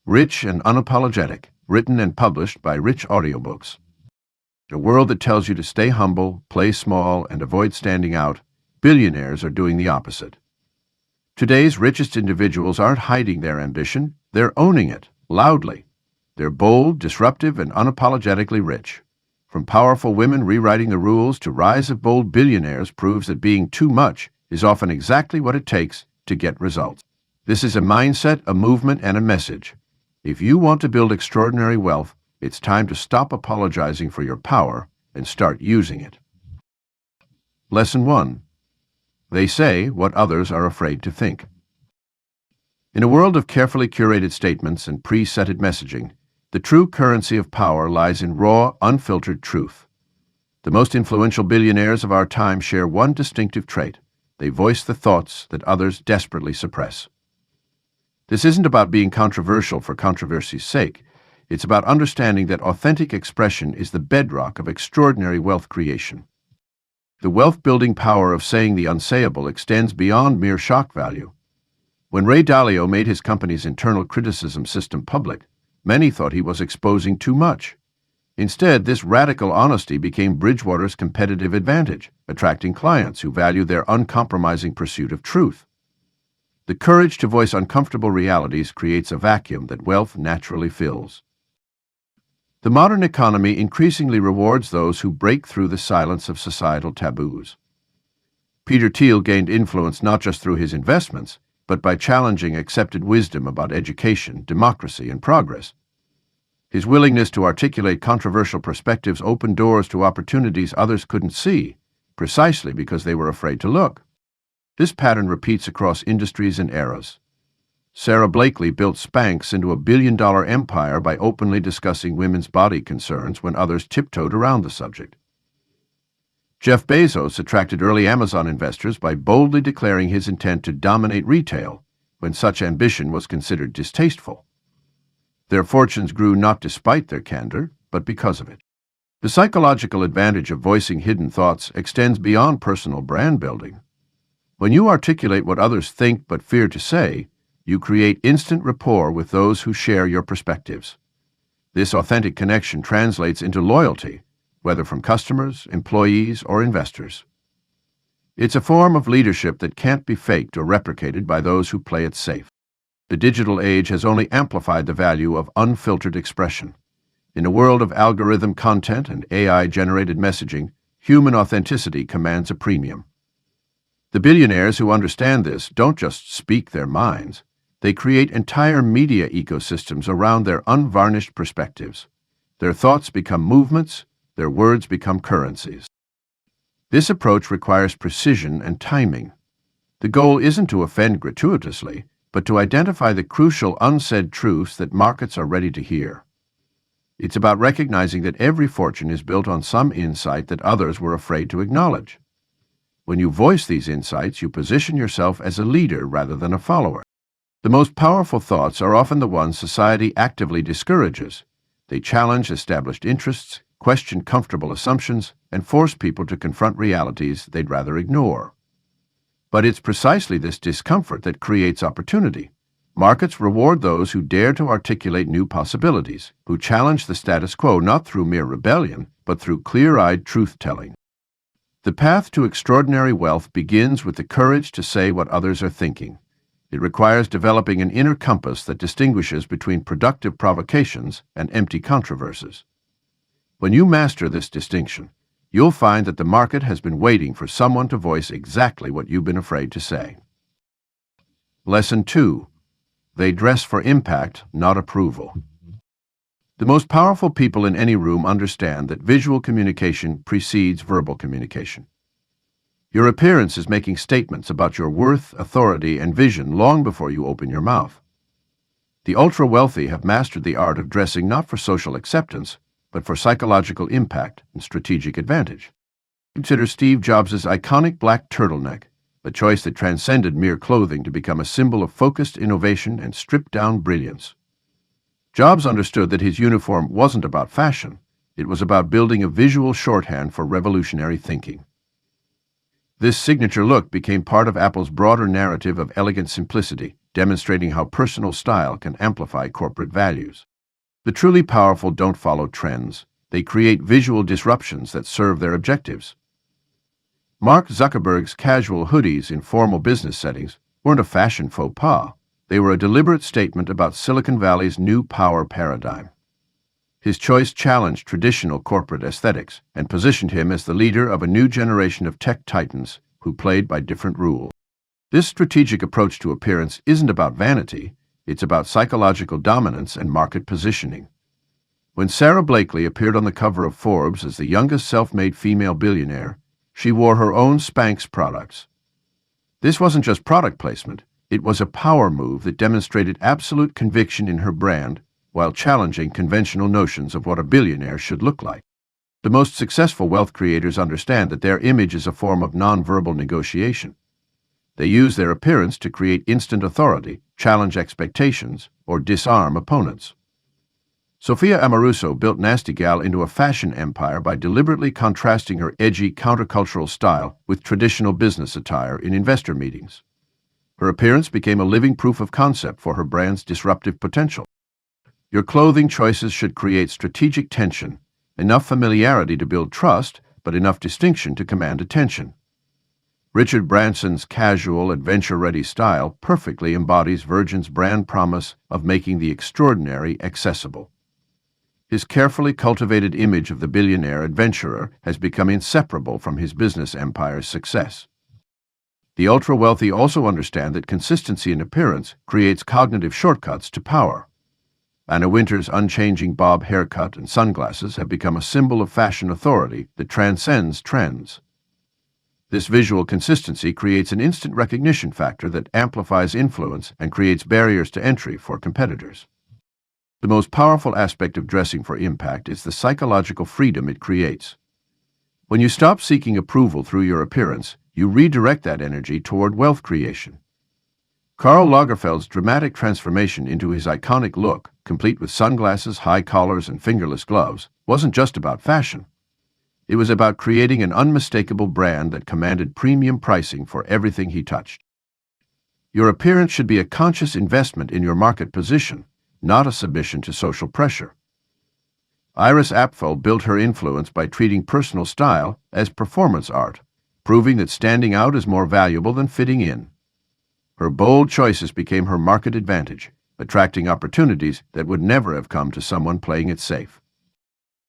Rich and Unapologetic, written and published by Rich Audiobooks. A world that tells you to stay humble, play small, and avoid standing out. Billionaires are doing the opposite. Today's richest individuals aren't hiding their ambition, they're owning it, loudly. They're bold, disruptive, and unapologetically rich. From powerful women rewriting the rules to rise of bold billionaires proves that being too much is often exactly what it takes to get results. This is a mindset, a movement, and a message. If you want to build extraordinary wealth, it's time to stop apologizing for your power and start using it. Lesson 1. They say what others are afraid to think. In a world of carefully curated statements and pre-setted messaging, the true currency of power lies in raw, unfiltered truth. The most influential billionaires of our time share one distinctive trait. They voice the thoughts that others desperately suppress. This isn't about being controversial for controversy's sake. It's about understanding that authentic expression is the bedrock of extraordinary wealth creation. The wealth-building power of saying the unsayable extends beyond mere shock value. When Ray Dalio made his company's internal criticism system public, many thought he was exposing too much. Instead, this radical honesty became Bridgewater's competitive advantage, attracting clients who value their uncompromising pursuit of truth. The courage to voice uncomfortable realities creates a vacuum that wealth naturally fills. The modern economy increasingly rewards those who break through the silence of societal taboos. Peter Thiel gained influence not just through his investments, but by challenging accepted wisdom about education, democracy, and progress. His willingness to articulate controversial perspectives opened doors to opportunities others couldn't see, precisely because they were afraid to look. This pattern repeats across industries and eras. Sarah Blakely built Spanx into a billion-dollar empire by openly discussing women's body concerns when others tiptoed around the subject. Jeff Bezos attracted early Amazon investors by boldly declaring his intent to dominate retail when such ambition was considered distasteful. Their fortunes grew not despite their candor, but because of it. The psychological advantage of voicing hidden thoughts extends beyond personal brand building. When you articulate what others think but fear to say, you create instant rapport with those who share your perspectives. This authentic connection translates into loyalty, whether from customers, employees, or investors. It's a form of leadership that can't be faked or replicated by those who play it safe. The digital age has only amplified the value of unfiltered expression. In a world of algorithm content and AI-generated messaging, human authenticity commands a premium. The billionaires who understand this don't just speak their minds. They create entire media ecosystems around their unvarnished perspectives. Their thoughts become movements, their words become currencies. This approach requires precision and timing. The goal isn't to offend gratuitously, but to identify the crucial unsaid truths that markets are ready to hear. It's about recognizing that every fortune is built on some insight that others were afraid to acknowledge. When you voice these insights, you position yourself as a leader rather than a follower. The most powerful thoughts are often the ones society actively discourages. They challenge established interests, question comfortable assumptions, and force people to confront realities they'd rather ignore. But it's precisely this discomfort that creates opportunity. Markets reward those who dare to articulate new possibilities, who challenge the status quo not through mere rebellion, but through clear-eyed truth-telling. The path to extraordinary wealth begins with the courage to say what others are thinking. It requires developing an inner compass that distinguishes between productive provocations and empty controversies. When you master this distinction, you'll find that the market has been waiting for someone to voice exactly what you've been afraid to say. Lesson 2. They dress for impact, not approval. The most powerful people in any room understand that visual communication precedes verbal communication. Your appearance is making statements about your worth, authority, and vision long before you open your mouth. The ultra-wealthy have mastered the art of dressing not for social acceptance, but for psychological impact and strategic advantage. Consider Steve Jobs' iconic black turtleneck, a choice that transcended mere clothing to become a symbol of focused innovation and stripped-down brilliance. Jobs understood that his uniform wasn't about fashion. It was about building a visual shorthand for revolutionary thinking. This signature look became part of Apple's broader narrative of elegant simplicity, demonstrating how personal style can amplify corporate values. The truly powerful don't follow trends. They create visual disruptions that serve their objectives. Mark Zuckerberg's casual hoodies in formal business settings weren't a fashion faux pas. They were a deliberate statement about Silicon Valley's new power paradigm. His choice challenged traditional corporate aesthetics and positioned him as the leader of a new generation of tech titans who played by different rules. This strategic approach to appearance isn't about vanity, it's about psychological dominance and market positioning. When Sarah Blakely appeared on the cover of Forbes as the youngest self-made female billionaire, she wore her own Spanx products. This wasn't just product placement, it was a power move that demonstrated absolute conviction in her brand while challenging conventional notions of what a billionaire should look like. The most successful wealth creators understand that their image is a form of nonverbal negotiation. They use their appearance to create instant authority, challenge expectations, or disarm opponents. Sophia Amoruso built Nasty Gal into a fashion empire by deliberately contrasting her edgy countercultural style with traditional business attire in investor meetings. Her appearance became a living proof of concept for her brand's disruptive potential. Your clothing choices should create strategic tension, enough familiarity to build trust, but enough distinction to command attention. Richard Branson's casual, adventure-ready style perfectly embodies Virgin's brand promise of making the extraordinary accessible. His carefully cultivated image of the billionaire adventurer has become inseparable from his business empire's success. The ultra-wealthy also understand that consistency in appearance creates cognitive shortcuts to power. Anna Wintour's unchanging bob haircut and sunglasses have become a symbol of fashion authority that transcends trends. This visual consistency creates an instant recognition factor that amplifies influence and creates barriers to entry for competitors. The most powerful aspect of dressing for impact is the psychological freedom it creates. When you stop seeking approval through your appearance, you redirect that energy toward wealth creation. Karl Lagerfeld's dramatic transformation into his iconic look, complete with sunglasses, high collars, and fingerless gloves, wasn't just about fashion. It was about creating an unmistakable brand that commanded premium pricing for everything he touched. Your appearance should be a conscious investment in your market position, not a submission to social pressure. Iris Apfel built her influence by treating personal style as performance art, proving that standing out is more valuable than fitting in. Her bold choices became her market advantage, attracting opportunities that would never have come to someone playing it safe.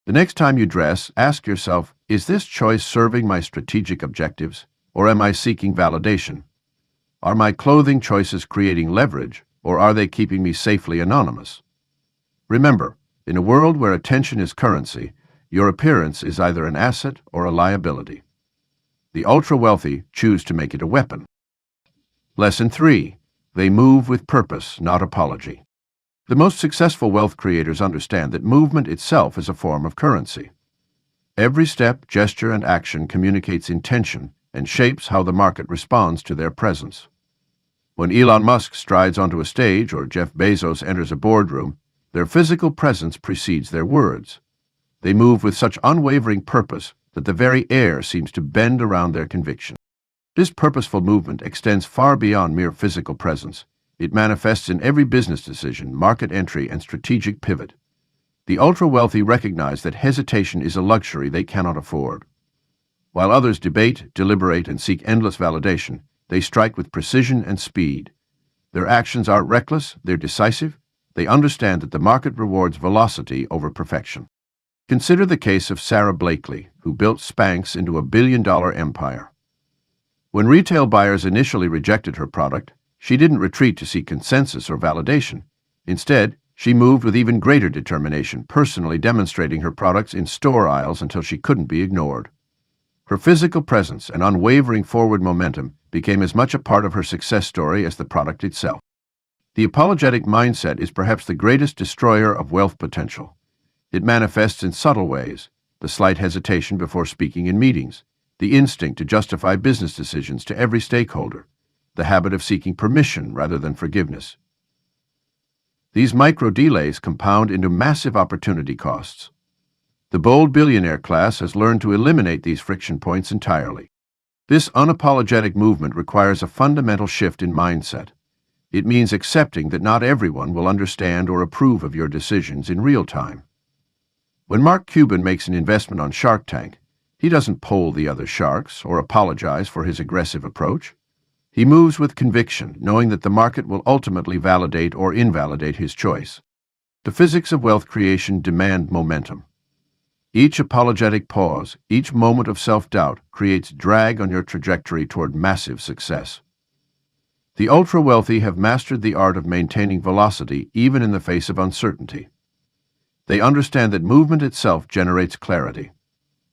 The next time you dress, ask yourself, is this choice serving my strategic objectives, or am I seeking validation? Are my clothing choices creating leverage, or are they keeping me safely anonymous? Remember, in a world where attention is currency, your appearance is either an asset or a liability. The ultra-wealthy choose to make it a weapon. Lesson 3. They move with purpose, not apology. The most successful wealth creators understand that movement itself is a form of currency. Every step, gesture, and action communicates intention and shapes how the market responds to their presence. When Elon Musk strides onto a stage or Jeff Bezos enters a boardroom, their physical presence precedes their words. They move with such unwavering purpose that the very air seems to bend around their conviction. This purposeful movement extends far beyond mere physical presence. It manifests in every business decision, market entry, and strategic pivot. The ultra-wealthy recognize that hesitation is a luxury they cannot afford. While others debate, deliberate, and seek endless validation, they strike with precision and speed. Their actions aren't reckless, they're decisive. They understand that the market rewards velocity over perfection. Consider the case of Sarah Blakely, who built Spanx into a billion-dollar empire. When retail buyers initially rejected her product, she didn't retreat to seek consensus or validation. Instead, she moved with even greater determination, personally demonstrating her products in store aisles until she couldn't be ignored. Her physical presence and unwavering forward momentum became as much a part of her success story as the product itself. The apologetic mindset is perhaps the greatest destroyer of wealth potential. It manifests in subtle ways: the slight hesitation before speaking in meetings, the instinct to justify business decisions to every stakeholder, the habit of seeking permission rather than forgiveness. These micro-delays compound into massive opportunity costs. The bold billionaire class has learned to eliminate these friction points entirely. This unapologetic movement requires a fundamental shift in mindset. It means accepting that not everyone will understand or approve of your decisions in real time. When Mark Cuban makes an investment on Shark Tank, he doesn't poll the other sharks or apologize for his aggressive approach. He moves with conviction, knowing that the market will ultimately validate or invalidate his choice. The physics of wealth creation demand momentum. Each apologetic pause, each moment of self-doubt creates drag on your trajectory toward massive success. The ultra-wealthy have mastered the art of maintaining velocity even in the face of uncertainty. They understand that movement itself generates clarity,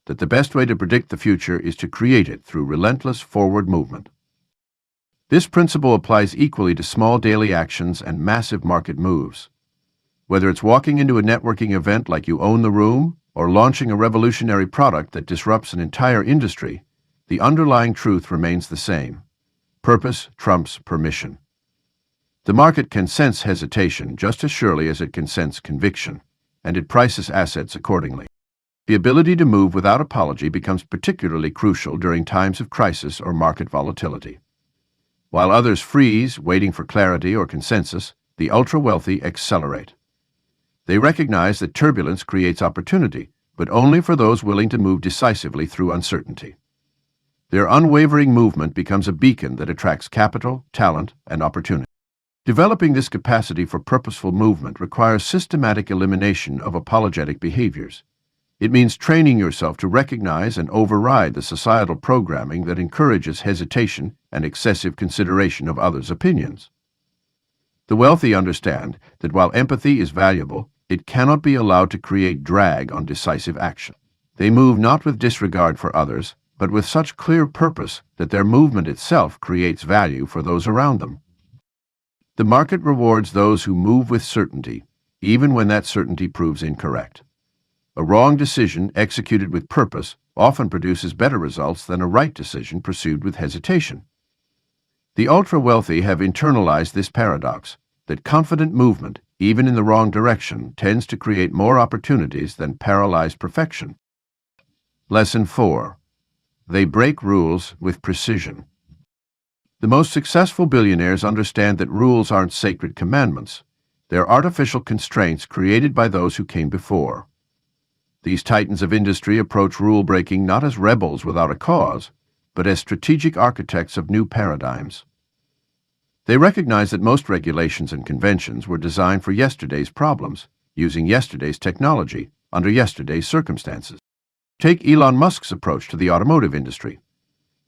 that the best way to predict the future is to create it through relentless forward movement. This principle applies equally to small daily actions and massive market moves. Whether it's walking into a networking event like you own the room or launching a revolutionary product that disrupts an entire industry, the underlying truth remains the same. Purpose trumps permission. The market can sense hesitation just as surely as it can sense conviction, and it prices assets accordingly. The ability to move without apology becomes particularly crucial during times of crisis or market volatility. While others freeze, waiting for clarity or consensus, the ultra-wealthy accelerate. They recognize that turbulence creates opportunity, but only for those willing to move decisively through uncertainty. Their unwavering movement becomes a beacon that attracts capital, talent, and opportunity. Developing this capacity for purposeful movement requires systematic elimination of apologetic behaviors. It means training yourself to recognize and override the societal programming that encourages hesitation and excessive consideration of others' opinions. The wealthy understand that while empathy is valuable, it cannot be allowed to create drag on decisive action. They move not with disregard for others, but with such clear purpose that their movement itself creates value for those around them. The market rewards those who move with certainty, even when that certainty proves incorrect. A wrong decision executed with purpose often produces better results than a right decision pursued with hesitation. The ultra-wealthy have internalized this paradox, that confident movement, even in the wrong direction, tends to create more opportunities than paralyzed perfection. Lesson 4. They break rules with precision. The most successful billionaires understand that rules aren't sacred commandments. They're artificial constraints created by those who came before. These titans of industry approach rule-breaking not as rebels without a cause, but as strategic architects of new paradigms. They recognize that most regulations and conventions were designed for yesterday's problems, using yesterday's technology, under yesterday's circumstances. Take Elon Musk's approach to the automotive industry.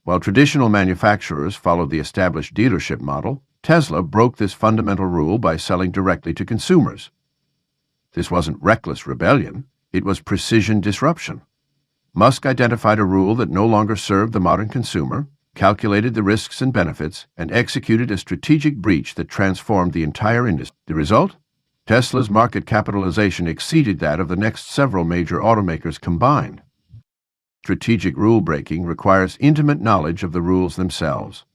While traditional manufacturers followed the established dealership model, Tesla broke this fundamental rule by selling directly to consumers. This wasn't reckless rebellion, it was precision disruption. Musk identified a rule that no longer served the modern consumer, calculated the risks and benefits, and executed a strategic breach that transformed the entire industry. The result? Tesla's market capitalization exceeded that of the next several major automakers combined. Strategic rule-breaking requires intimate knowledge of the rules themselves.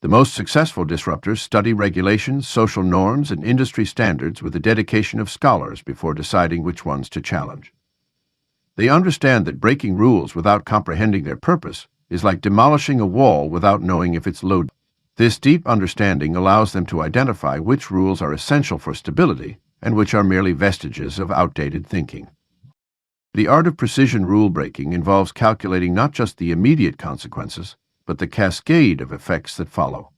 The most successful disruptors study regulations, social norms, and industry standards with the dedication of scholars before deciding which ones to challenge. They understand that breaking rules without comprehending their purpose is like demolishing a wall without knowing if it's loaded. This deep understanding allows them to identify which rules are essential for stability and which are merely vestiges of outdated thinking. The art of precision rule-breaking involves calculating not just the immediate consequences, but the cascade of effects that follow.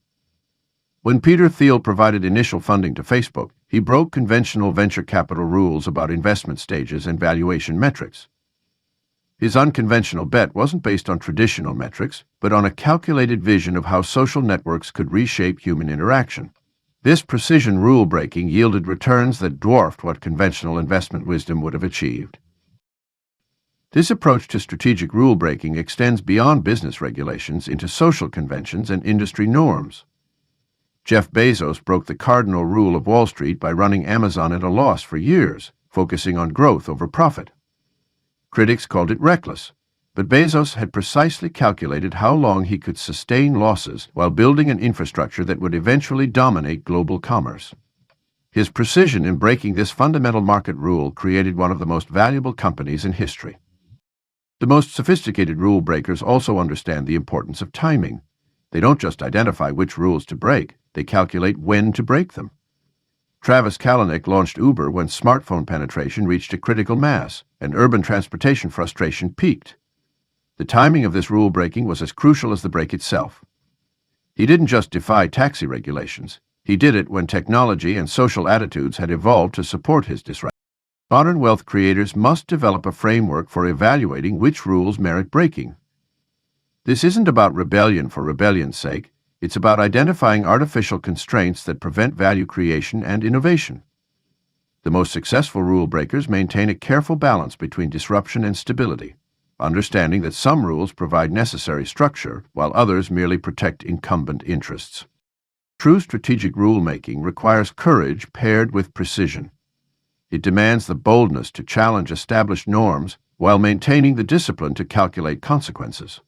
When Peter Thiel provided initial funding to Facebook, he broke conventional venture capital rules about investment stages and valuation metrics. His unconventional bet wasn't based on traditional metrics, but on a calculated vision of how social networks could reshape human interaction. This precision rule-breaking yielded returns that dwarfed what conventional investment wisdom would have achieved. This approach to strategic rule-breaking extends beyond business regulations into social conventions and industry norms. Jeff Bezos broke the cardinal rule of Wall Street by running Amazon at a loss for years, focusing on growth over profit. Critics called it reckless, but Bezos had precisely calculated how long he could sustain losses while building an infrastructure that would eventually dominate global commerce. His precision in breaking this fundamental market rule created one of the most valuable companies in history. The most sophisticated rule breakers also understand the importance of timing. They don't just identify which rules to break, they calculate when to break them. Travis Kalanick launched Uber when smartphone penetration reached a critical mass and urban transportation frustration peaked. The timing of this rule breaking was as crucial as the break itself. He didn't just defy taxi regulations, he did it when technology and social attitudes had evolved to support his disruption. Modern wealth creators must develop a framework for evaluating which rules merit breaking. This isn't about rebellion for rebellion's sake, it's about identifying artificial constraints that prevent value creation and innovation. The most successful rule breakers maintain a careful balance between disruption and stability, understanding that some rules provide necessary structure while others merely protect incumbent interests. True strategic rulemaking requires courage paired with precision. It demands the boldness to challenge established norms while maintaining the discipline to calculate consequences.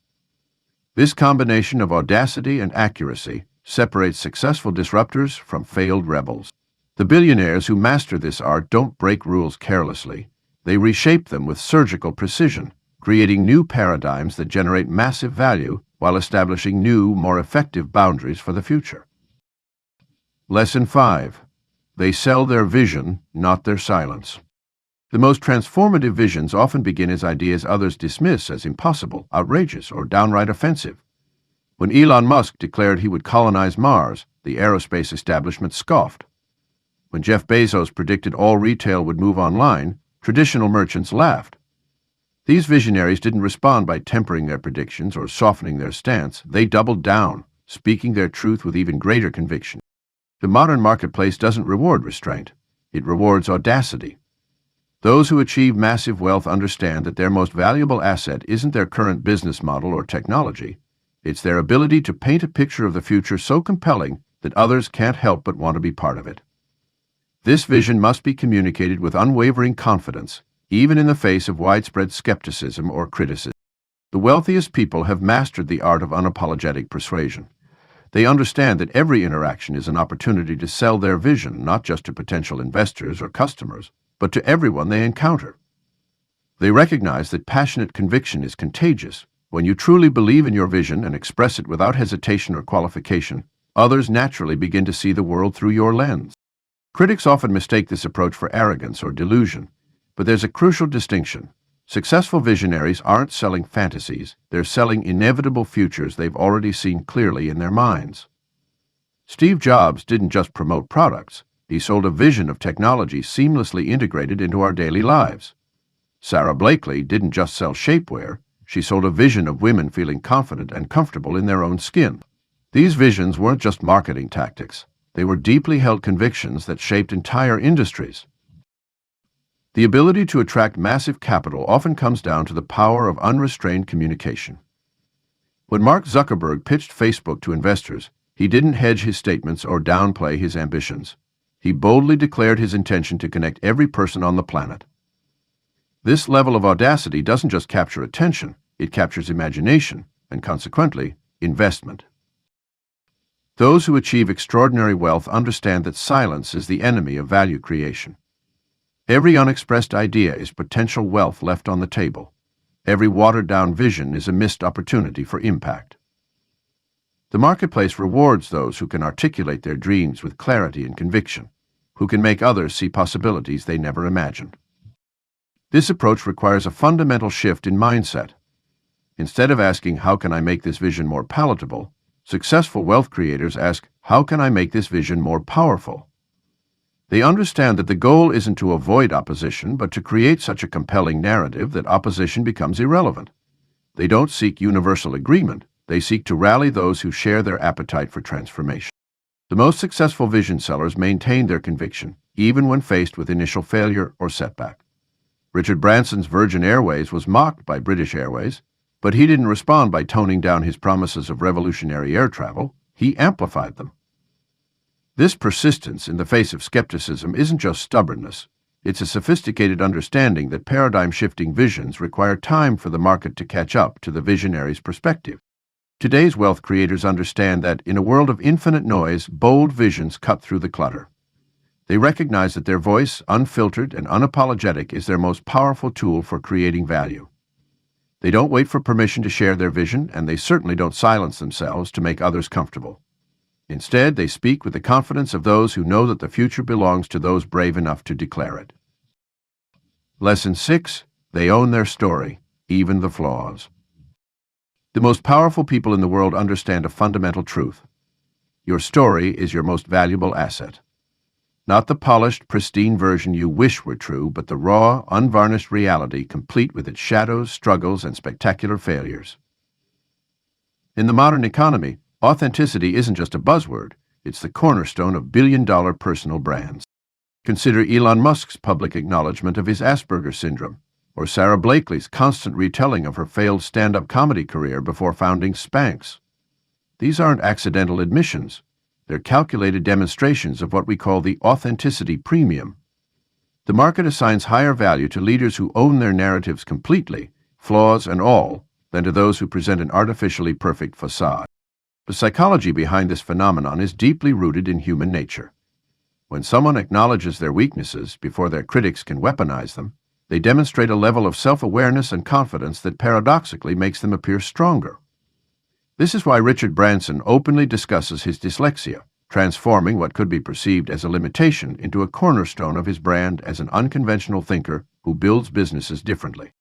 This combination of audacity and accuracy separates successful disruptors from failed rebels. The billionaires who master this art don't break rules carelessly. They reshape them with surgical precision, creating new paradigms that generate massive value while establishing new, more effective boundaries for the future. Lesson 5. They sell their vision, not their silence. The most transformative visions often begin as ideas others dismiss as impossible, outrageous, or downright offensive. When Elon Musk declared he would colonize Mars, the aerospace establishment scoffed. When Jeff Bezos predicted all retail would move online, traditional merchants laughed. These visionaries didn't respond by tempering their predictions or softening their stance. They doubled down, speaking their truth with even greater conviction. The modern marketplace doesn't reward restraint. It rewards audacity. Those who achieve massive wealth understand that their most valuable asset isn't their current business model or technology. It's their ability to paint a picture of the future so compelling that others can't help but want to be part of it. This vision must be communicated with unwavering confidence, even in the face of widespread skepticism or criticism. The wealthiest people have mastered the art of unapologetic persuasion. They understand that every interaction is an opportunity to sell their vision, not just to potential investors or customers, but to everyone they encounter. They recognize that passionate conviction is contagious. When you truly believe in your vision and express it without hesitation or qualification, others naturally begin to see the world through your lens. Critics often mistake this approach for arrogance or delusion, but there's a crucial distinction. Successful visionaries aren't selling fantasies, they're selling inevitable futures they've already seen clearly in their minds. Steve Jobs didn't just promote products, he sold a vision of technology seamlessly integrated into our daily lives. Sarah Blakely didn't just sell shapewear, she sold a vision of women feeling confident and comfortable in their own skin. These visions weren't just marketing tactics, they were deeply held convictions that shaped entire industries. The ability to attract massive capital often comes down to the power of unrestrained communication. When Mark Zuckerberg pitched Facebook to investors, he didn't hedge his statements or downplay his ambitions. He boldly declared his intention to connect every person on the planet. This level of audacity doesn't just capture attention, it captures imagination and, consequently, investment. Those who achieve extraordinary wealth understand that silence is the enemy of value creation. Every unexpressed idea is potential wealth left on the table. Every watered-down vision is a missed opportunity for impact. The marketplace rewards those who can articulate their dreams with clarity and conviction, who can make others see possibilities they never imagined. This approach requires a fundamental shift in mindset. Instead of asking, "How can I make this vision more palatable?" successful wealth creators ask, "How can I make this vision more powerful?" They understand that the goal isn't to avoid opposition, but to create such a compelling narrative that opposition becomes irrelevant. They don't seek universal agreement, they seek to rally those who share their appetite for transformation. The most successful vision sellers maintain their conviction, even when faced with initial failure or setback. Richard Branson's Virgin Airways was mocked by British Airways, but he didn't respond by toning down his promises of revolutionary air travel, he amplified them. This persistence in the face of skepticism isn't just stubbornness, it's a sophisticated understanding that paradigm-shifting visions require time for the market to catch up to the visionary's perspective. Today's wealth creators understand that, in a world of infinite noise, bold visions cut through the clutter. They recognize that their voice, unfiltered and unapologetic, is their most powerful tool for creating value. They don't wait for permission to share their vision, and they certainly don't silence themselves to make others comfortable. Instead, they speak with the confidence of those who know that the future belongs to those brave enough to declare it. Lesson 6. They own their story, even the flaws. The most powerful people in the world understand a fundamental truth. Your story is your most valuable asset. Not the polished, pristine version you wish were true, but the raw, unvarnished reality complete with its shadows, struggles, and spectacular failures. In the modern economy, authenticity isn't just a buzzword, it's the cornerstone of billion-dollar personal brands. Consider Elon Musk's public acknowledgement of his Asperger's syndrome, or Sarah Blakely's constant retelling of her failed stand-up comedy career before founding Spanx. These aren't accidental admissions. They're calculated demonstrations of what we call the authenticity premium. The market assigns higher value to leaders who own their narratives completely, flaws and all, than to those who present an artificially perfect facade. The psychology behind this phenomenon is deeply rooted in human nature. When someone acknowledges their weaknesses before their critics can weaponize them, they demonstrate a level of self-awareness and confidence that paradoxically makes them appear stronger. This is why Richard Branson openly discusses his dyslexia, transforming what could be perceived as a limitation into a cornerstone of his brand as an unconventional thinker who builds businesses differently.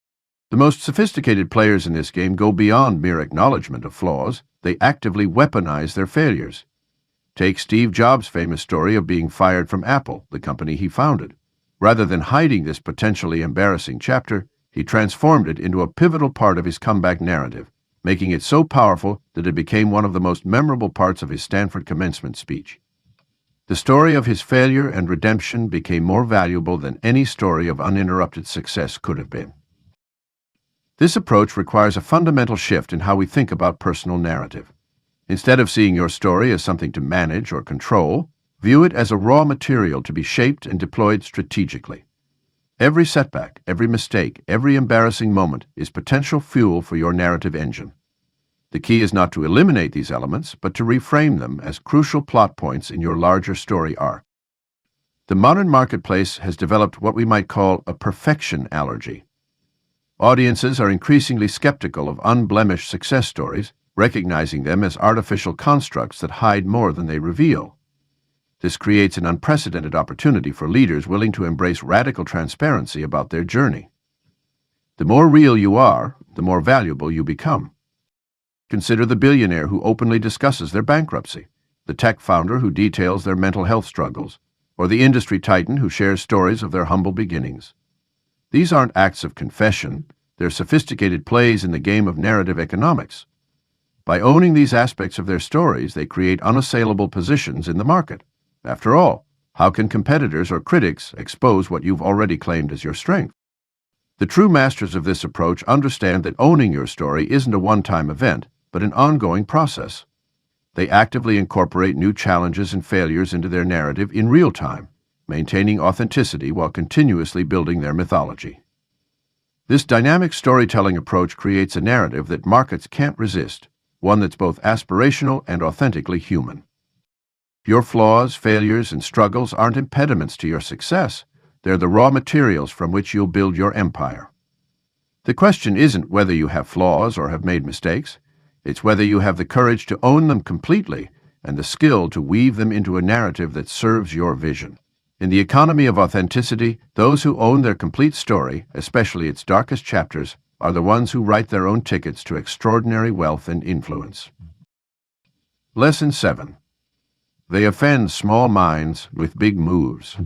The most sophisticated players in this game go beyond mere acknowledgement of flaws. They actively weaponize their failures. Take Steve Jobs' famous story of being fired from Apple, the company he founded. Rather than hiding this potentially embarrassing chapter, he transformed it into a pivotal part of his comeback narrative, making it so powerful that it became one of the most memorable parts of his Stanford commencement speech. The story of his failure and redemption became more valuable than any story of uninterrupted success could have been. This approach requires a fundamental shift in how we think about personal narrative. Instead of seeing your story as something to manage or control, view it as a raw material to be shaped and deployed strategically. Every setback, every mistake, every embarrassing moment is potential fuel for your narrative engine. The key is not to eliminate these elements, but to reframe them as crucial plot points in your larger story arc. The modern marketplace has developed what we might call a perfection allergy. Audiences are increasingly skeptical of unblemished success stories, recognizing them as artificial constructs that hide more than they reveal. This creates an unprecedented opportunity for leaders willing to embrace radical transparency about their journey. The more real you are, the more valuable you become. Consider the billionaire who openly discusses their bankruptcy, the tech founder who details their mental health struggles, or the industry titan who shares stories of their humble beginnings. These aren't acts of confession, they're sophisticated plays in the game of narrative economics. By owning these aspects of their stories, they create unassailable positions in the market. After all, how can competitors or critics expose what you've already claimed as your strength? The true masters of this approach understand that owning your story isn't a one-time event, but an ongoing process. They actively incorporate new challenges and failures into their narrative in real time, maintaining authenticity while continuously building their mythology. This dynamic storytelling approach creates a narrative that markets can't resist, one that's both aspirational and authentically human. Your flaws, failures, and struggles aren't impediments to your success. They're the raw materials from which you'll build your empire. The question isn't whether you have flaws or have made mistakes. It's whether you have the courage to own them completely and the skill to weave them into a narrative that serves your vision. In the economy of authenticity, those who own their complete story, especially its darkest chapters, are the ones who write their own tickets to extraordinary wealth and influence. Lesson 7. They offend small minds with big moves.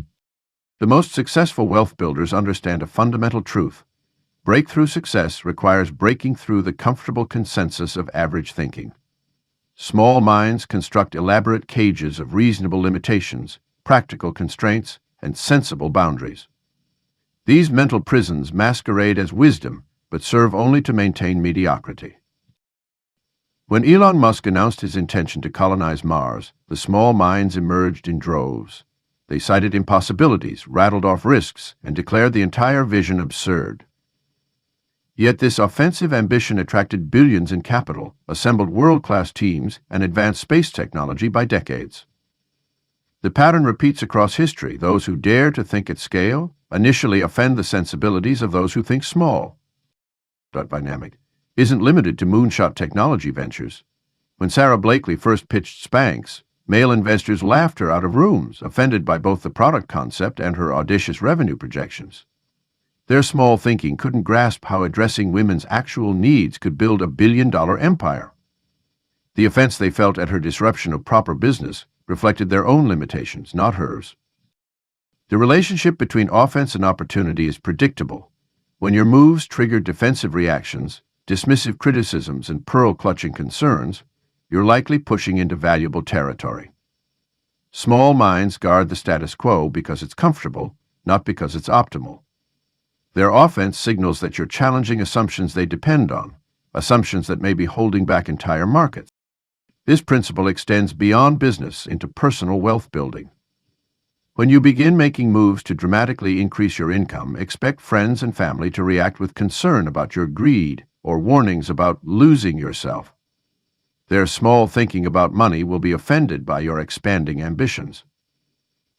The most successful wealth builders understand a fundamental truth. Breakthrough success requires breaking through the comfortable consensus of average thinking. Small minds construct elaborate cages of reasonable limitations, practical constraints, and sensible boundaries. These mental prisons masquerade as wisdom, but serve only to maintain mediocrity. When Elon Musk announced his intention to colonize Mars, the small minds emerged in droves. They cited impossibilities, rattled off risks, and declared the entire vision absurd. Yet this offensive ambition attracted billions in capital, assembled world-class teams, and advanced space technology by decades. The pattern repeats across history. Those who dare to think at scale initially offend the sensibilities of those who think small. Dynamic. isn't limited to moonshot technology ventures. When Sarah Blakely first pitched Spanx, male investors laughed her out of rooms, offended by both the product concept and her audacious revenue projections. Their small thinking couldn't grasp how addressing women's actual needs could build a billion-dollar empire. The offense they felt at her disruption of proper business reflected their own limitations, not hers. The relationship between offense and opportunity is predictable. When your moves trigger defensive reactions, dismissive criticisms, and pearl-clutching concerns, you're likely pushing into valuable territory. Small minds guard the status quo because it's comfortable, not because it's optimal. Their offense signals that you're challenging assumptions they depend on, assumptions that may be holding back entire markets. This principle extends beyond business into personal wealth building. When you begin making moves to dramatically increase your income, expect friends and family to react with concern about your greed or warnings about losing yourself. Their small thinking about money will be offended by your expanding ambitions.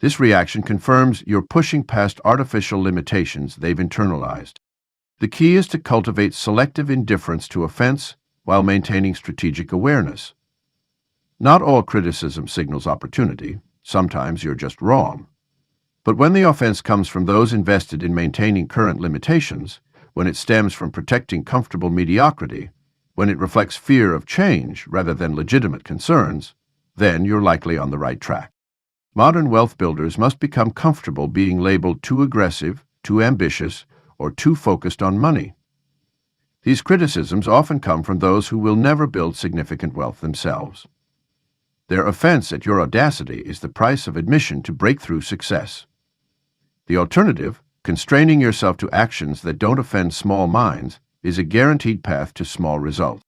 This reaction confirms you're pushing past artificial limitations they've internalized. The key is to cultivate selective indifference to offense while maintaining strategic awareness. Not all criticism signals opportunity. Sometimes you're just wrong. But when the offense comes from those invested in maintaining current limitations, when it stems from protecting comfortable mediocrity, when it reflects fear of change rather than legitimate concerns, then you're likely on the right track. Modern wealth builders must become comfortable being labeled too aggressive, too ambitious, or too focused on money. These criticisms often come from those who will never build significant wealth themselves. Their offense at your audacity is the price of admission to breakthrough success. The alternative, constraining yourself to actions that don't offend small minds, is a guaranteed path to small results.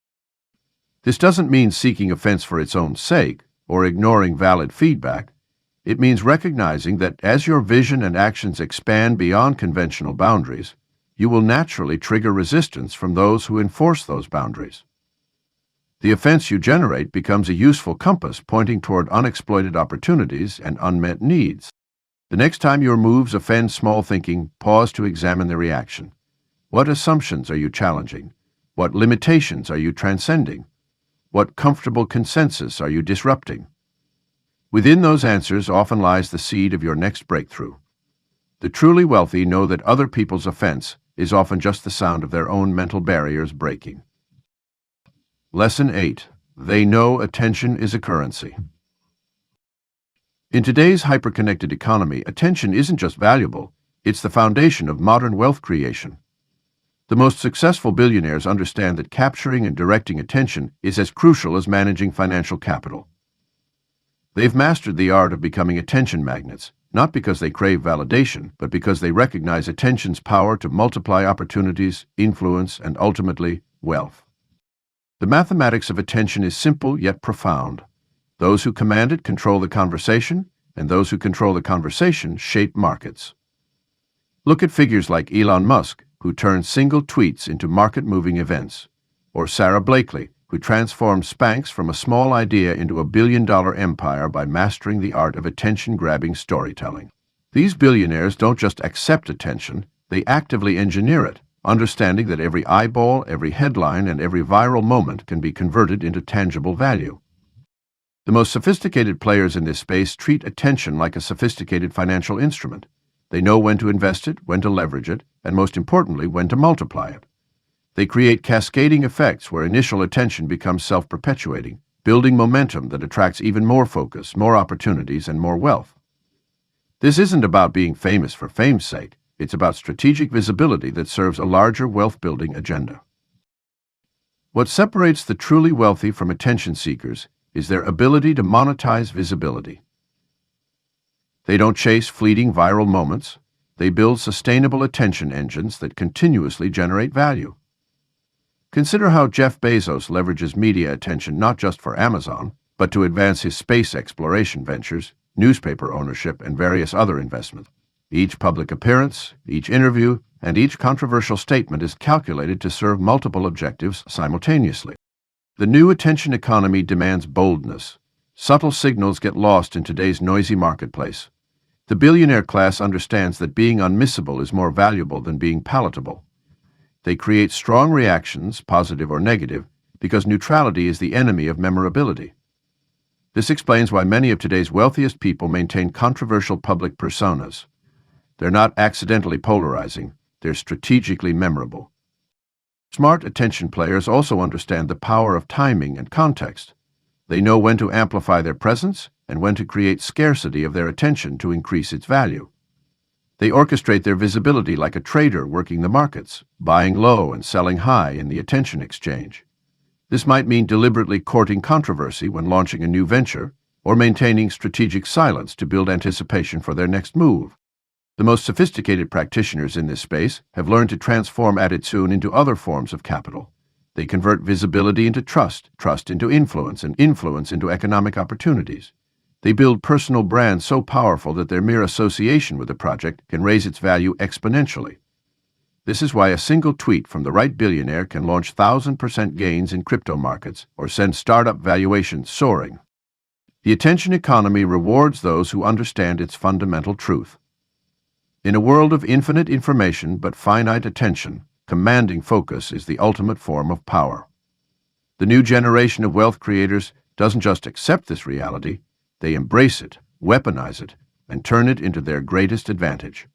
This doesn't mean seeking offense for its own sake or ignoring valid feedback. It means recognizing that as your vision and actions expand beyond conventional boundaries, you will naturally trigger resistance from those who enforce those boundaries. The offense you generate becomes a useful compass pointing toward unexploited opportunities and unmet needs. The next time your moves offend small thinking, pause to examine the reaction. What assumptions are you challenging? What limitations are you transcending? What comfortable consensus are you disrupting? Within those answers often lies the seed of your next breakthrough. The truly wealthy know that other people's offense is often just the sound of their own mental barriers breaking. Lesson 8. They know attention is a currency. In today's hyper-connected economy, attention isn't just valuable, it's the foundation of modern wealth creation. The most successful billionaires understand that capturing and directing attention is as crucial as managing financial capital. They've mastered the art of becoming attention magnets, not because they crave validation, but because they recognize attention's power to multiply opportunities, influence, and ultimately, wealth. The mathematics of attention is simple yet profound. Those who command it control the conversation, and those who control the conversation shape markets. Look at figures like Elon Musk, who turned single tweets into market-moving events, or Sarah Blakely, who transformed Spanx from a small idea into a billion-dollar empire by mastering the art of attention-grabbing storytelling. These billionaires don't just accept attention, they actively engineer it, understanding that every eyeball, every headline, and every viral moment can be converted into tangible value. The most sophisticated players in this space treat attention like a sophisticated financial instrument. They know when to invest it, when to leverage it, and most importantly, when to multiply it. They create cascading effects where initial attention becomes self-perpetuating, building momentum that attracts even more focus, more opportunities, and more wealth. This isn't about being famous for fame's sake. It's about strategic visibility that serves a larger wealth-building agenda. What separates the truly wealthy from attention seekers is their ability to monetize visibility. They don't chase fleeting viral moments. They build sustainable attention engines that continuously generate value. Consider how Jeff Bezos leverages media attention not just for Amazon, but to advance his space exploration ventures, newspaper ownership, and various other investments. Each public appearance, each interview, and each controversial statement is calculated to serve multiple objectives simultaneously. The new attention economy demands boldness. Subtle signals get lost in today's noisy marketplace. The billionaire class understands that being unmissable is more valuable than being palatable. They create strong reactions, positive or negative, because neutrality is the enemy of memorability. This explains why many of today's wealthiest people maintain controversial public personas. They're not accidentally polarizing, they're strategically memorable. Smart attention players also understand the power of timing and context. They know when to amplify their presence and when to create scarcity of their attention to increase its value. They orchestrate their visibility like a trader working the markets, buying low and selling high in the attention exchange. This might mean deliberately courting controversy when launching a new venture, or maintaining strategic silence to build anticipation for their next move. The most sophisticated practitioners in this space have learned to transform attitude into other forms of capital. They convert visibility into trust, trust into influence, and influence into economic opportunities. They build personal brands so powerful that their mere association with the project can raise its value exponentially. This is why a single tweet from the right billionaire can launch 1,000% gains in crypto markets or send startup valuations soaring. The attention economy rewards those who understand its fundamental truth. In a world of infinite information but finite attention, commanding focus is the ultimate form of power. The new generation of wealth creators doesn't just accept this reality, they embrace it, weaponize it, and turn it into their greatest advantage.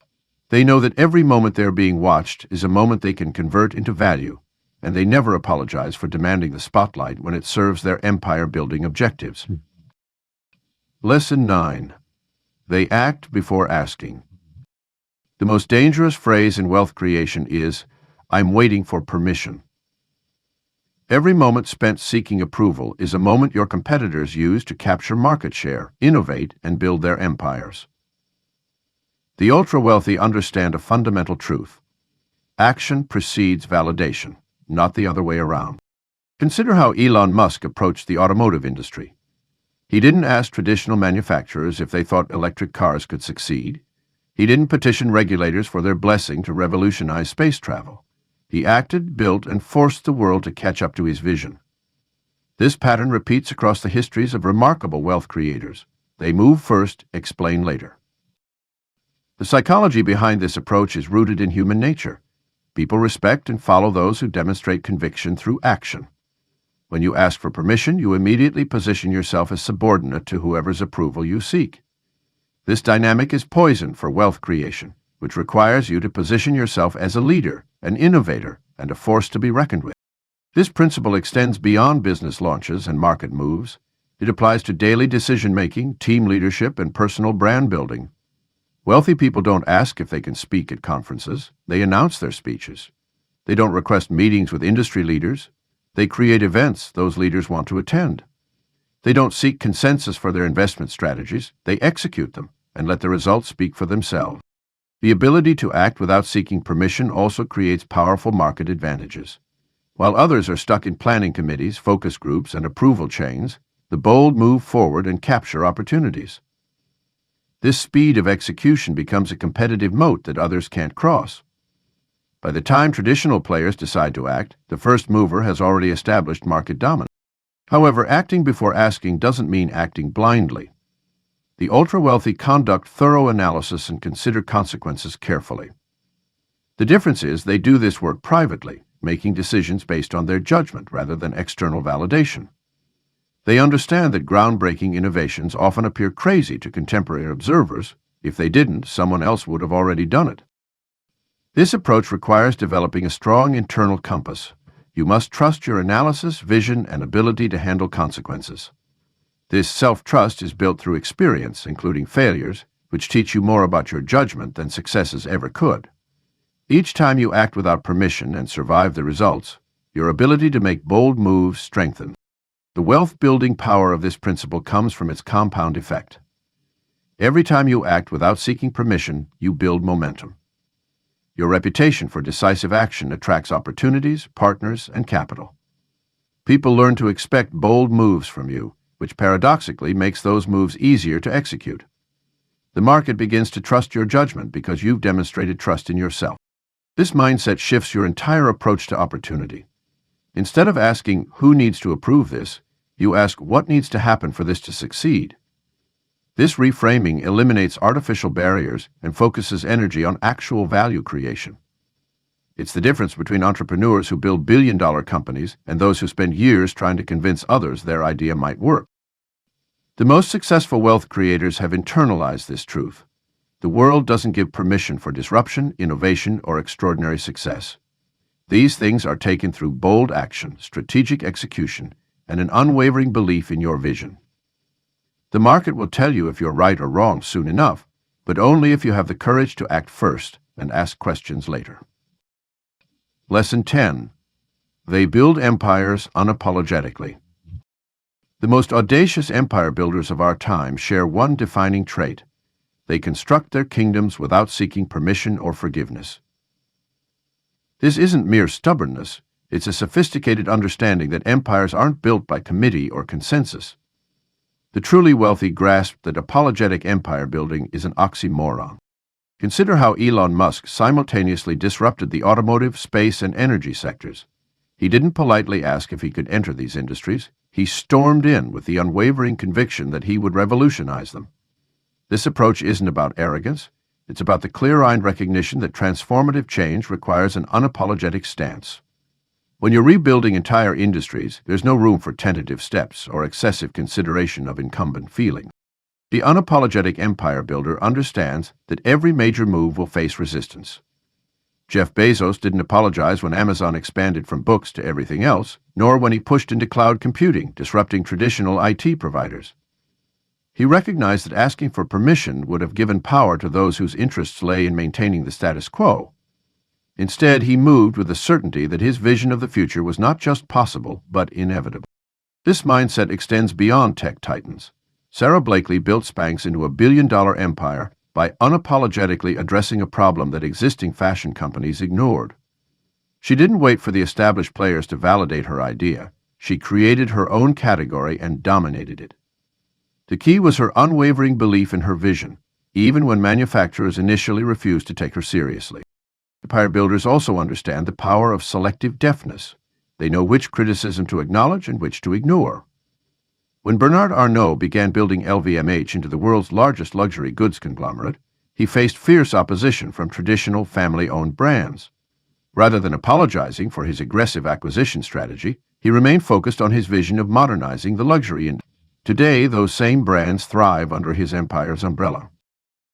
They know that every moment they're being watched is a moment they can convert into value, and they never apologize for demanding the spotlight when it serves their empire-building objectives. Lesson 9. They act before asking. The most dangerous phrase in wealth creation is, "I'm waiting for permission." Every moment spent seeking approval is a moment your competitors use to capture market share, innovate, and build their empires. The ultra-wealthy understand a fundamental truth. Action precedes validation, not the other way around. Consider how Elon Musk approached the automotive industry. He didn't ask traditional manufacturers if they thought electric cars could succeed. He didn't petition regulators for their blessing to revolutionize space travel. He acted, built, and forced the world to catch up to his vision. This pattern repeats across the histories of remarkable wealth creators. They move first, explain later. The psychology behind this approach is rooted in human nature. People respect and follow those who demonstrate conviction through action. When you ask for permission, you immediately position yourself as subordinate to whoever's approval you seek. This dynamic is poison for wealth creation, which requires you to position yourself as a leader, an innovator, and a force to be reckoned with. This principle extends beyond business launches and market moves. It applies to daily decision-making, team leadership, and personal brand building. Wealthy people don't ask if they can speak at conferences. They announce their speeches. They don't request meetings with industry leaders. They create events those leaders want to attend. They don't seek consensus for their investment strategies. They execute them and let the results speak for themselves. The ability to act without seeking permission also creates powerful market advantages. While others are stuck in planning committees, focus groups, and approval chains, the bold move forward and capture opportunities. This speed of execution becomes a competitive moat that others can't cross. By the time traditional players decide to act, the first mover has already established market dominance. However, acting before asking doesn't mean acting blindly. The ultra-wealthy conduct thorough analysis and consider consequences carefully. The difference is they do this work privately, making decisions based on their judgment rather than external validation. They understand that groundbreaking innovations often appear crazy to contemporary observers. If they didn't, someone else would have already done it. This approach requires developing a strong internal compass. You must trust your analysis, vision, and ability to handle consequences. This self-trust is built through experience, including failures, which teach you more about your judgment than successes ever could. Each time you act without permission and survive the results, your ability to make bold moves strengthens. The wealth-building power of this principle comes from its compound effect. Every time you act without seeking permission, you build momentum. Your reputation for decisive action attracts opportunities, partners, and capital. People learn to expect bold moves from you, which paradoxically makes those moves easier to execute. The market begins to trust your judgment because you've demonstrated trust in yourself. This mindset shifts your entire approach to opportunity. Instead of asking, "Who needs to approve this?" you ask, "What needs to happen for this to succeed?" This reframing eliminates artificial barriers and focuses energy on actual value creation. It's the difference between entrepreneurs who build billion-dollar companies and those who spend years trying to convince others their idea might work. The most successful wealth creators have internalized this truth. The world doesn't give permission for disruption, innovation, or extraordinary success. These things are taken through bold action, strategic execution, and an unwavering belief in your vision. The market will tell you if you're right or wrong soon enough, but only if you have the courage to act first and ask questions later. Lesson 10. They build empires unapologetically. The most audacious empire builders of our time share one defining trait. They construct their kingdoms without seeking permission or forgiveness. This isn't mere stubbornness, it's a sophisticated understanding that empires aren't built by committee or consensus. The truly wealthy grasp that apologetic empire building is an oxymoron. Consider how Elon Musk simultaneously disrupted the automotive, space, and energy sectors. He didn't politely ask if he could enter these industries. He stormed in with the unwavering conviction that he would revolutionize them. This approach isn't about arrogance. It's about the clear-eyed recognition that transformative change requires an unapologetic stance. When you're rebuilding entire industries, there's no room for tentative steps or excessive consideration of incumbent feeling. The unapologetic empire builder understands that every major move will face resistance. Jeff Bezos didn't apologize when Amazon expanded from books to everything else, nor when he pushed into cloud computing, disrupting traditional IT providers. He recognized that asking for permission would have given power to those whose interests lay in maintaining the status quo. Instead, he moved with the certainty that his vision of the future was not just possible, but inevitable. This mindset extends beyond tech titans. Sarah Blakely built Spanx into a billion-dollar empire by unapologetically addressing a problem that existing fashion companies ignored. She didn't wait for the established players to validate her idea. She created her own category and dominated it. The key was her unwavering belief in her vision, even when manufacturers initially refused to take her seriously. Empire builders also understand the power of selective deafness. They know which criticism to acknowledge and which to ignore. When Bernard Arnault began building LVMH into the world's largest luxury goods conglomerate, he faced fierce opposition from traditional family-owned brands. Rather than apologizing for his aggressive acquisition strategy, he remained focused on his vision of modernizing the luxury industry. Today, those same brands thrive under his empire's umbrella.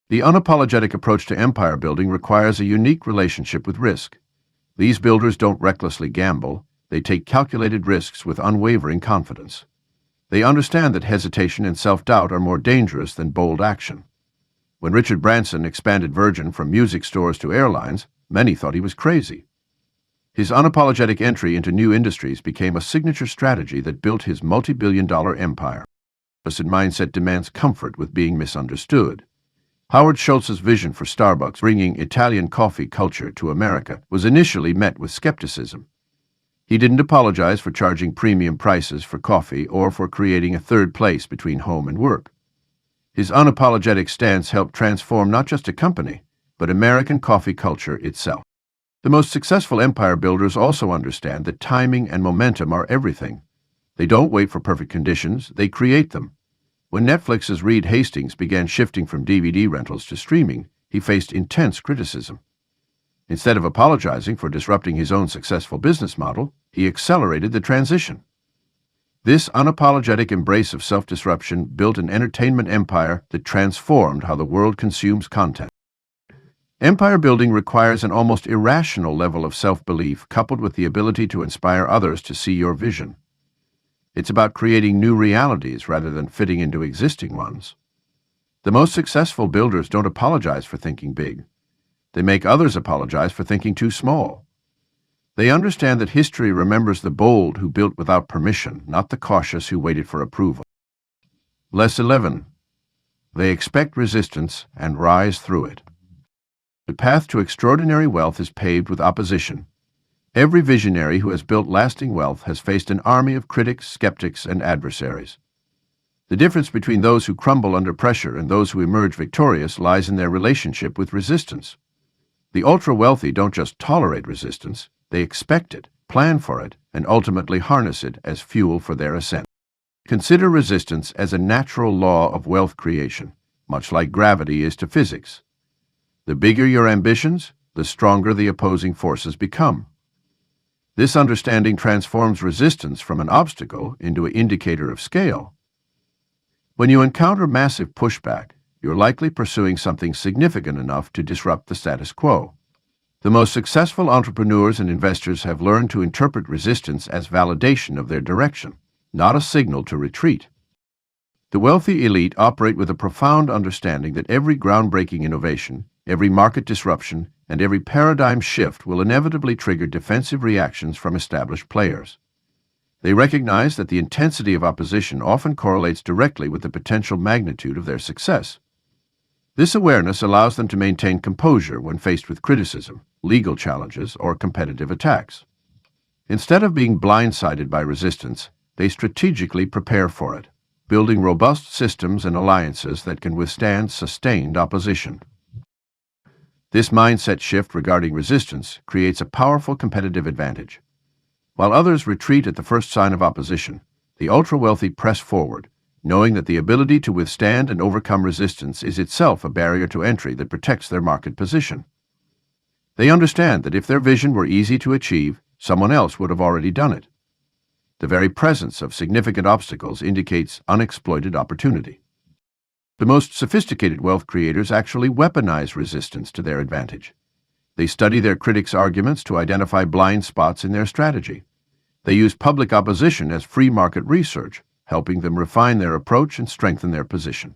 The unapologetic approach to empire building requires a unique relationship with risk. These builders don't recklessly gamble, they take calculated risks with unwavering confidence. They understand that hesitation and self-doubt are more dangerous than bold action. When Richard Branson expanded Virgin from music stores to airlines, many thought he was crazy. His unapologetic entry into new industries became a signature strategy that built his multi-billion-dollar empire. This mindset demands comfort with being misunderstood. Howard Schultz's vision for Starbucks bringing Italian coffee culture to America was initially met with skepticism. He didn't apologize for charging premium prices for coffee or for creating a third place between home and work. His unapologetic stance helped transform not just a company, but American coffee culture itself. The most successful empire builders also understand that timing and momentum are everything. They don't wait for perfect conditions, they create them. When Netflix's Reed Hastings began shifting from DVD rentals to streaming, he faced intense criticism. Instead of apologizing for disrupting his own successful business model, he accelerated the transition. This unapologetic embrace of self-disruption built an entertainment empire that transformed how the world consumes content. Empire building requires an almost irrational level of self-belief coupled with the ability to inspire others to see your vision. It's about creating new realities rather than fitting into existing ones. The most successful builders don't apologize for thinking big. They make others apologize for thinking too small. They understand that history remembers the bold who built without permission, not the cautious who waited for approval. Lesson 11. They expect resistance and rise through it. The path to extraordinary wealth is paved with opposition. Every visionary who has built lasting wealth has faced an army of critics, skeptics, and adversaries. The difference between those who crumble under pressure and those who emerge victorious lies in their relationship with resistance. The ultra-wealthy don't just tolerate resistance, they expect it, plan for it, and ultimately harness it as fuel for their ascent. Consider resistance as a natural law of wealth creation, much like gravity is to physics. The bigger your ambitions, the stronger the opposing forces become. This understanding transforms resistance from an obstacle into an indicator of scale. When you encounter massive pushback, you're likely pursuing something significant enough to disrupt the status quo. The most successful entrepreneurs and investors have learned to interpret resistance as validation of their direction, not a signal to retreat. The wealthy elite operate with a profound understanding that every groundbreaking innovation, every market disruption, and every paradigm shift will inevitably trigger defensive reactions from established players. They recognize that the intensity of opposition often correlates directly with the potential magnitude of their success. This awareness allows them to maintain composure when faced with criticism, legal challenges, or competitive attacks. Instead of being blindsided by resistance, they strategically prepare for it, building robust systems and alliances that can withstand sustained opposition. This mindset shift regarding resistance creates a powerful competitive advantage. While others retreat at the first sign of opposition, the ultra-wealthy press forward, knowing that the ability to withstand and overcome resistance is itself a barrier to entry that protects their market position. They understand that if their vision were easy to achieve, someone else would have already done it. The very presence of significant obstacles indicates unexploited opportunity. The most sophisticated wealth creators actually weaponize resistance to their advantage. They study their critics' arguments to identify blind spots in their strategy. They use public opposition as free market research, helping them refine their approach and strengthen their position.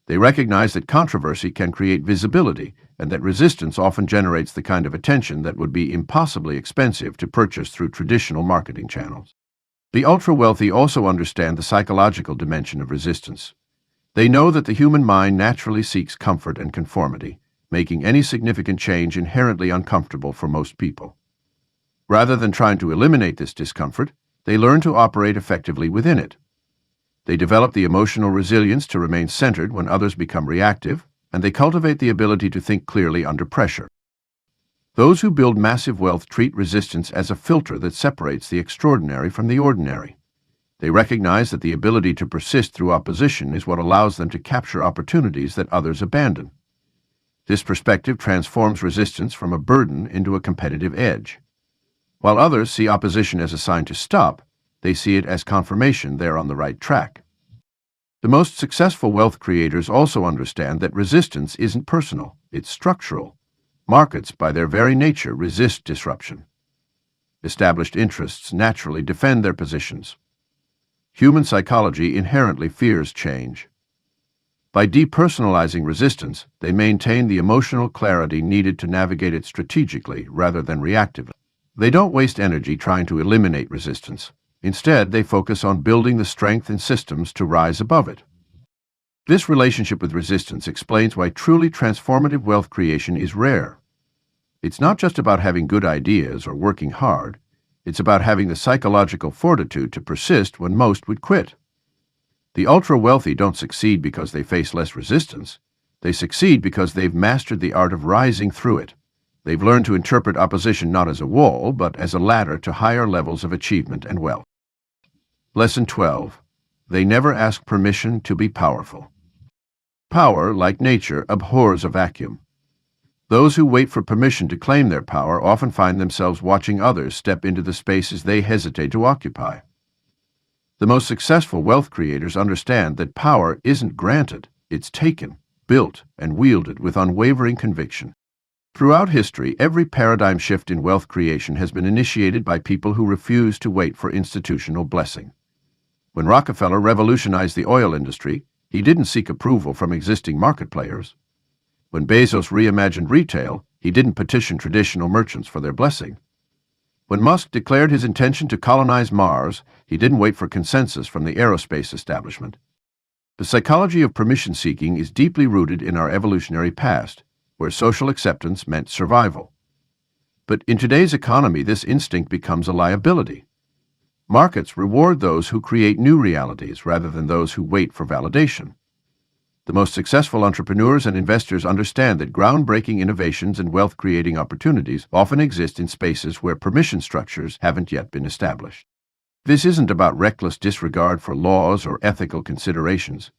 They recognize that controversy can create visibility and that resistance often generates the kind of attention that would be impossibly expensive to purchase through traditional marketing channels. The ultra-wealthy also understand the psychological dimension of resistance. They know that the human mind naturally seeks comfort and conformity, making any significant change inherently uncomfortable for most people. Rather than trying to eliminate this discomfort, they learn to operate effectively within it. They develop the emotional resilience to remain centered when others become reactive, and they cultivate the ability to think clearly under pressure. Those who build massive wealth treat resistance as a filter that separates the extraordinary from the ordinary. They recognize that the ability to persist through opposition is what allows them to capture opportunities that others abandon. This perspective transforms resistance from a burden into a competitive edge. While others see opposition as a sign to stop, they see it as confirmation they're on the right track. The most successful wealth creators also understand that resistance isn't personal, it's structural. Markets, by their very nature, resist disruption. Established interests naturally defend their positions. Human psychology inherently fears change. By depersonalizing resistance, they maintain the emotional clarity needed to navigate it strategically rather than reactively. They don't waste energy trying to eliminate resistance. Instead, they focus on building the strength and systems to rise above it. This relationship with resistance explains why truly transformative wealth creation is rare. It's not just about having good ideas or working hard. It's about having the psychological fortitude to persist when most would quit. The ultra-wealthy don't succeed because they face less resistance. They succeed because they've mastered the art of rising through it. They've learned to interpret opposition not as a wall, but as a ladder to higher levels of achievement and wealth. Lesson 12. They never ask permission to be powerful. Power, like nature, abhors a vacuum. Those who wait for permission to claim their power often find themselves watching others step into the spaces they hesitate to occupy. The most successful wealth creators understand that power isn't granted, it's taken, built, and wielded with unwavering conviction. Throughout history, every paradigm shift in wealth creation has been initiated by people who refuse to wait for institutional blessing. When Rockefeller revolutionized the oil industry, he didn't seek approval from existing market players. When Bezos reimagined retail, he didn't petition traditional merchants for their blessing. When Musk declared his intention to colonize Mars, he didn't wait for consensus from the aerospace establishment. The psychology of permission-seeking is deeply rooted in our evolutionary past, where social acceptance meant survival. But in today's economy, this instinct becomes a liability. Markets reward those who create new realities rather than those who wait for validation. The most successful entrepreneurs and investors understand that groundbreaking innovations and wealth-creating opportunities often exist in spaces where permission structures haven't yet been established. This isn't about reckless disregard for laws or ethical considerations.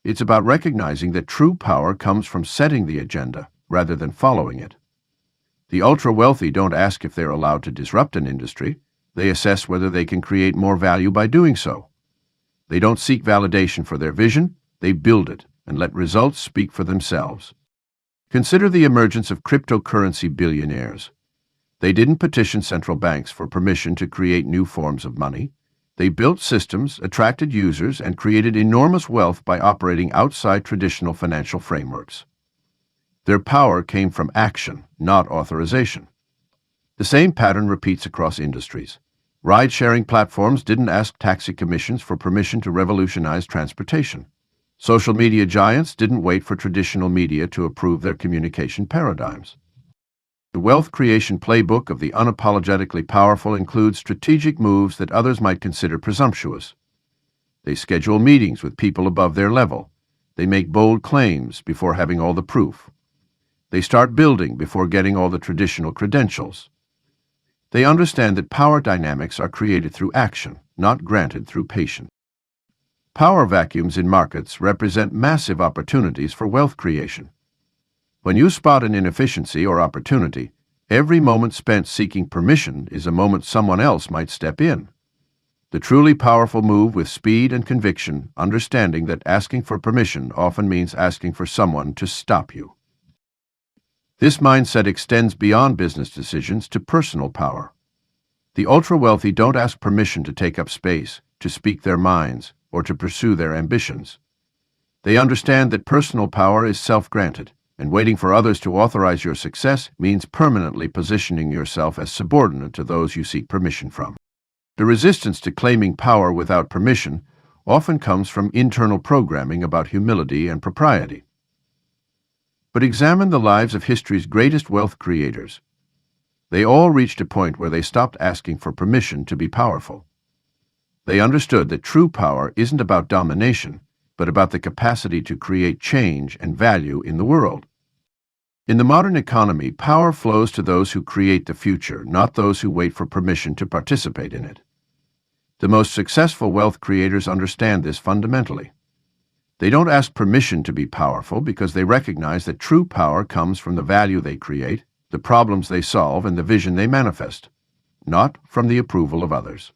It's about recognizing that true power comes from setting the agenda rather than following it. The ultra-wealthy don't ask if they're allowed to disrupt an industry. They assess whether they can create more value by doing so. They don't seek validation for their vision. They build it and let results speak for themselves. Consider the emergence of cryptocurrency billionaires. They didn't petition central banks for permission to create new forms of money. They built systems, attracted users, and created enormous wealth by operating outside traditional financial frameworks. Their power came from action, not authorization. The same pattern repeats across industries. Ride-sharing platforms didn't ask taxi commissions for permission to revolutionize transportation. Social media giants didn't wait for traditional media to approve their communication paradigms. The wealth creation playbook of the unapologetically powerful includes strategic moves that others might consider presumptuous. They schedule meetings with people above their level. They make bold claims before having all the proof. They start building before getting all the traditional credentials. They understand that power dynamics are created through action, not granted through patience. Power vacuums in markets represent massive opportunities for wealth creation. When you spot an inefficiency or opportunity, every moment spent seeking permission is a moment someone else might step in. The truly powerful move with speed and conviction, understanding that asking for permission often means asking for someone to stop you. This mindset extends beyond business decisions to personal power. The ultra-wealthy don't ask permission to take up space, to speak their minds, or to pursue their ambitions. They understand that personal power is self-granted, and waiting for others to authorize your success means permanently positioning yourself as subordinate to those you seek permission from. The resistance to claiming power without permission often comes from internal programming about humility and propriety. But examine the lives of history's greatest wealth creators. They all reached a point where they stopped asking for permission to be powerful. They understood that true power isn't about domination, but about the capacity to create change and value in the world. In the modern economy, power flows to those who create the future, not those who wait for permission to participate in it. The most successful wealth creators understand this fundamentally. They don't ask permission to be powerful because they recognize that true power comes from the value they create, the problems they solve, and the vision they manifest, not from the approval of others.